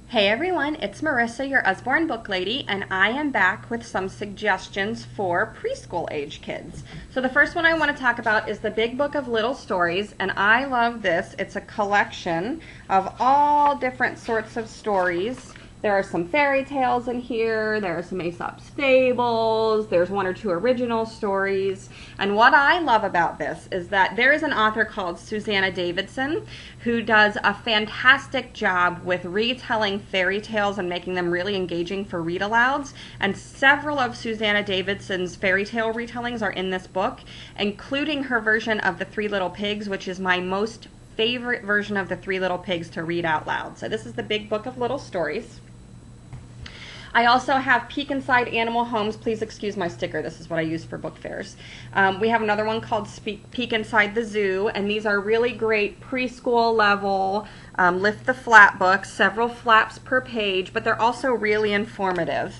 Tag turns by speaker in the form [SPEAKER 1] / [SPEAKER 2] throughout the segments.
[SPEAKER 1] Hey everyone, it's Marissa, your Usborne book lady, and I am back with some suggestions for preschool age kids. So the first one I want to talk about is the Big Book of Little Stories, and I love this. It's a collection of all different sorts of stories. There are some fairy tales in here, there are some Aesop's fables, there's one or two original stories. And what I love about this is that there is an author called Susanna Davidson who does a fantastic job with retelling fairy tales and making them really engaging for read-alouds. And several of Susanna Davidson's fairy tale retellings are in this book, including her version of The Three Little Pigs, which is my most favorite version of The Three Little Pigs to read out loud. So this is the Big Book of Little Stories. I also have Peek Inside Animal Homes. Please excuse my sticker. This is what I use for book fairs. We have another one called Peek Inside the Zoo, and these are really great preschool level, lift the flap books, several flaps per page, but they're also really informative.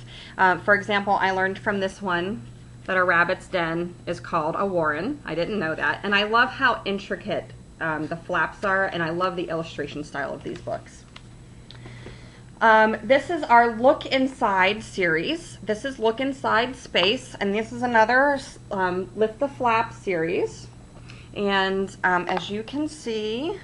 [SPEAKER 1] For example, I learned from this one that a rabbit's den is called a warren. I didn't know that. And I love how intricate the flaps are, and I love the illustration style of these books. This is our Look Inside series. This is Look Inside Space, and this is another Lift the Flap series. And as you can see,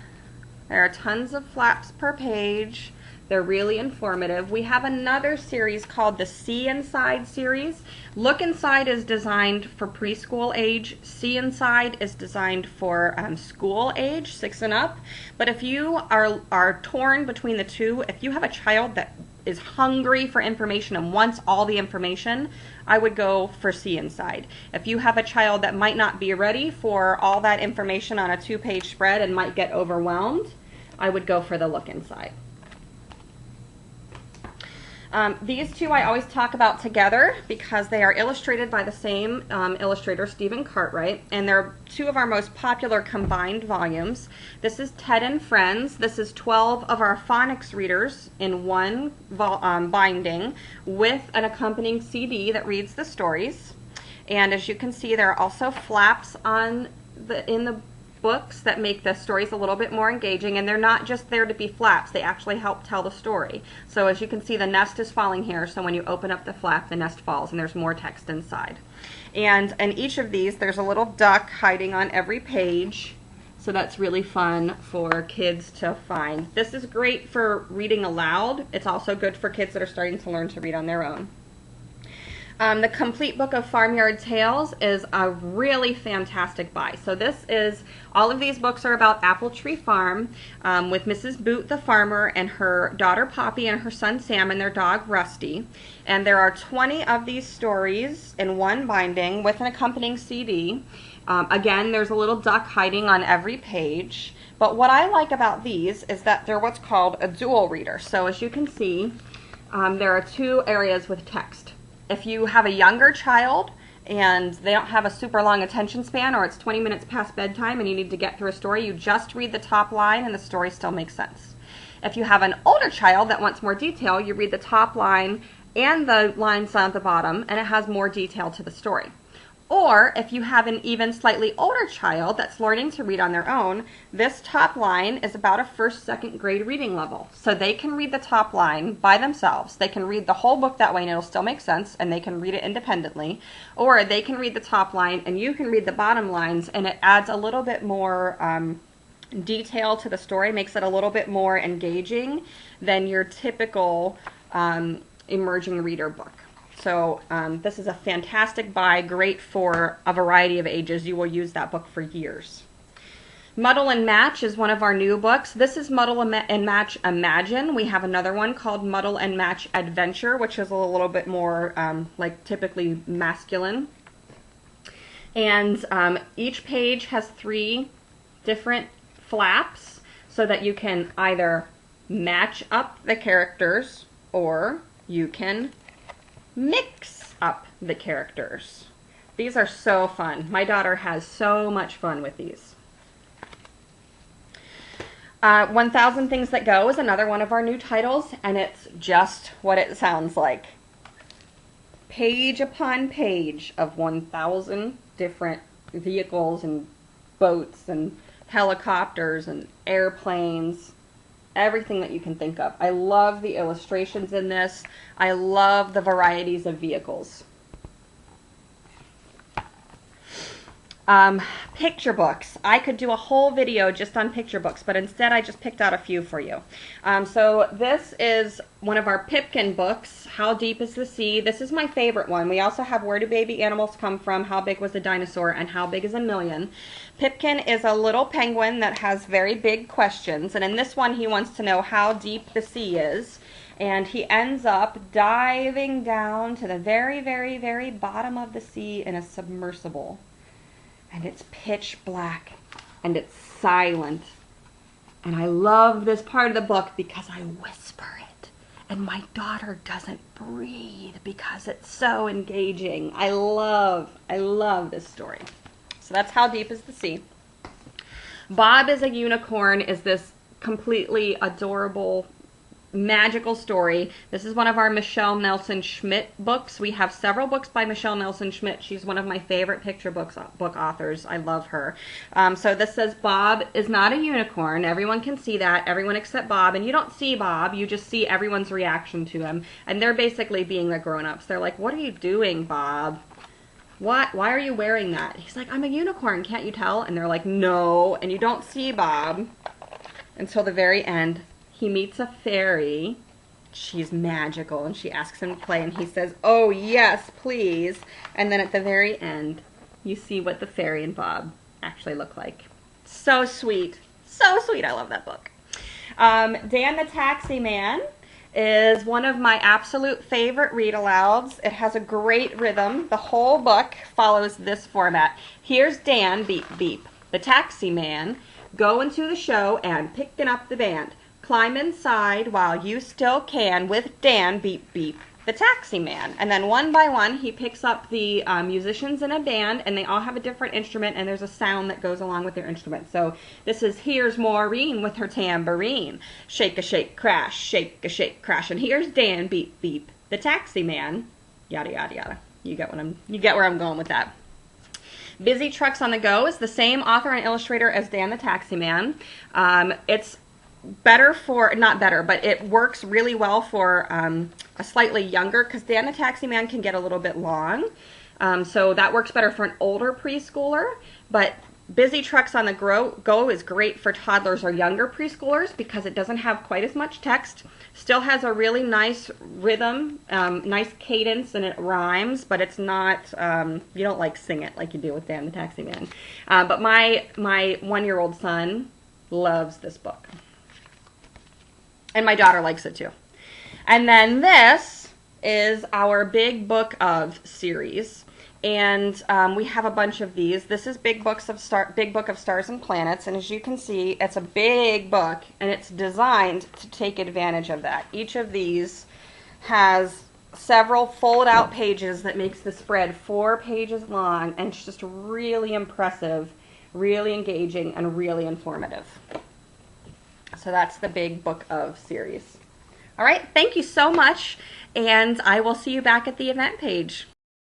[SPEAKER 1] there are tons of flaps per page. They're really informative. We have another series called the See Inside series. Look Inside is designed for preschool age. See Inside is designed for school age, 6 and up. But if you are torn between the two, if you have a child that is hungry for information and wants all the information, I would go for See Inside. If you have a child that might not be ready for all that information on a 2-page spread and might get overwhelmed, I would go for the Look Inside. These two I always talk about together because they are illustrated by the same illustrator, Stephen Cartwright, and they're two of our most popular combined volumes. This is Ted and Friends. This is 12 of our phonics readers in one binding with an accompanying CD that reads the stories. And as you can see, there are also flaps in the books that make the stories a little bit more engaging, and they're not just there to be flaps, they actually help tell the story. So as you can see, the nest is falling here, so when you open up the flap, the nest falls and there's more text inside. And in each of these, there's a little duck hiding on every page, so that's really fun for kids to find. This is great for reading aloud. It's also good for kids that are starting to learn to read on their own. The complete book of Farmyard Tales is a really fantastic buy. So all of these books are about Apple Tree Farm with Mrs. Boot the farmer and her daughter Poppy and her son Sam and their dog Rusty. And there are 20 of these stories in one binding with an accompanying CD. Again, there's a little duck hiding on every page. But what I like about these is that they're what's called a dual reader. So as you can see, there are two areas with text. If you have a younger child and they don't have a super long attention span, or it's 20 minutes past bedtime and you need to get through a story, you just read the top line and the story still makes sense. If you have an older child that wants more detail, you read the top line and the lines on the bottom, and it has more detail to the story. Or if you have an even slightly older child that's learning to read on their own, this top line is about a first, second grade reading level. So they can read the top line by themselves. They can read the whole book that way and it'll still make sense, and they can read it independently. Or they can read the top line and you can read the bottom lines, and it adds a little bit more detail to the story, makes it a little bit more engaging than your typical emerging reader book. So this is a fantastic buy, great for a variety of ages. You will use that book for years. Muddle and Match is one of our new books. This is Muddle and Match Imagine. We have another one called Muddle and Match Adventure, which is a little bit more like typically masculine. And each page has 3 different flaps so that you can either match up the characters or you can mix up the characters. These are so fun. My daughter has so much fun with these. 1000 Things That Go is another one of our new titles, and it's just what it sounds like. Page upon page of 1000 different vehicles and boats and helicopters and airplanes. everything that you can think of. I love the illustrations in this. I love the varieties of vehicles. Picture books. I could do a whole video just on picture books, but instead I just picked out a few for you. So this is one of our Pipkin books, How Deep is the Sea? This is my favorite one. We also have Where Do Baby Animals Come From? How Big Was a Dinosaur? And How Big is a Million? Pipkin is a little penguin that has very big questions, and in this one he wants to know how deep the sea is. And he ends up diving down to the very, very, very bottom of the sea in a submersible. And it's pitch black, and it's silent. And I love this part of the book because I whisper it. And my daughter doesn't breathe because it's so engaging. I love this story. So that's How Deep is the Sea. Bob is a Unicorn is this completely adorable, magical story. This is one of our Michelle Nelson Schmidt books. We have several books by Michelle Nelson Schmidt. She's one of my favorite picture book authors. I love her. So this says Bob is not a unicorn. Everyone can see that. Everyone except Bob. And you don't see Bob. You just see everyone's reaction to him. And they're basically being the grown-ups. They're like, what are you doing, Bob? What? Why are you wearing that? He's like, I'm a unicorn. Can't you tell? And they're like, no. And you don't see Bob until the very end. He meets a fairy. She's magical, and she asks him to play, and he says, oh, yes, please. And then at the very end, you see what the fairy and Bob actually look like. So sweet. So sweet. I love that book. Dan the Taxi Man is one of my absolute favorite read-alouds. It has a great rhythm. The whole book follows this format. Here's Dan, beep, beep, the taxi man, going to the show and picking up the band. Climb inside while you still can with Dan, beep, beep, the taxi man. And then one by one, he picks up the musicians in a band, and they all have a different instrument, and there's a sound that goes along with their instrument. So this is, here's Maureen with her tambourine. Shake a shake, crash, shake a shake, crash. And here's Dan, beep, beep, the taxi man. Yada, yada, yada. You get where I'm going with that. Busy Trucks on the Go is the same author and illustrator as Dan the Taxi Man. It's better for, not better, but it works really well for a slightly younger, because Dan the Taxi Man can get a little bit long. So that works better for an older preschooler, but Busy Trucks on the Go is great for toddlers or younger preschoolers because it doesn't have quite as much text. Still has a really nice rhythm, nice cadence, and it rhymes, but it's not, you don't like sing it like you do with Dan the Taxi Man. But my one-year-old son loves this book. And my daughter likes it too. And then this is our Big Book of series. And we have a bunch of these. This is Big Book of Stars and Planets. And as you can see, it's a big book. And it's designed to take advantage of that. Each of these has several fold-out pages that makes the spread 4 pages long. And it's just really impressive, really engaging, and really informative. So that's the Big Book of series. All right, thank you so much, and I will see you back at the event page.